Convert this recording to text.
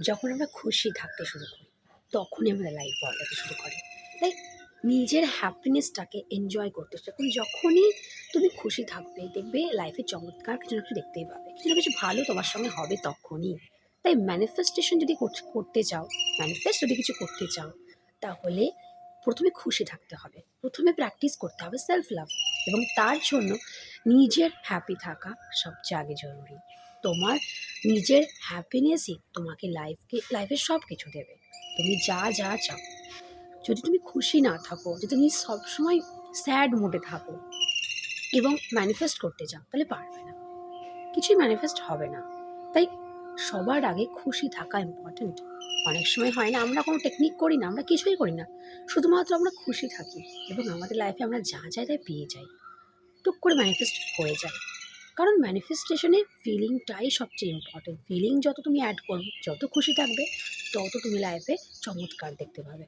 যখন আমরা খুশি থাকতে শুরু করি, তখনই আমাদের লাইফ বদলাতে শুরু করে। তাই নিজের হ্যাপিনেসটাকে এনজয় করতে শেখো। যখনই তুমি খুশি থাকবে, দেখবে লাইফে চমৎকার কিছু না কিছু দেখতেই পাবে। কিছু না কিছু ভালো তোমার সঙ্গে হবে তখনই। তাই ম্যানিফেস্টেশন যদি করতে চাও, ম্যানিফেস্ট যদি কিছু করতে চাও, তাহলে প্রথমে খুশি থাকতে হবে। প্রথমে প্র্যাকটিস করতে হবে সেলফ লাভ, এবং তার জন্য নিজের হ্যাপি থাকা সবচেয়ে আগে জরুরি। তোমার নিজের হ্যাপিনেসই তোমাকে লাইফের সব কিছু দেবে। তুমি যা যা চাও, যদি তুমি খুশি না থাকো, যদি তুমি সবসময় স্যাড মুডে থাকো এবং ম্যানিফেস্ট করতে চাও, তাহলে পারবে না, কিছুই ম্যানিফেস্ট হবে না। তাই সবার আগে খুশি থাকা ইম্পর্ট্যান্ট। অনেক সময় হয় না, আমরা কোনো টেকনিক করি না, আমরা কিছুই করি না, শুধুমাত্র আমরা খুশি থাকি এবং আমাদের লাইফে আমরা যা চাই তাই পেয়ে যাই, টুক করে ম্যানিফেস্ট হয়ে যায়। কারণ ম্যানিফেস্টেশনে ফিলিংটাই সবচেয়ে ইম্পর্টেন্ট। ফিলিং যত তুমি অ্যাড করবে, যত খুশি থাকবে, তত তুমি লাইফে চমৎকার দেখতে পাবে।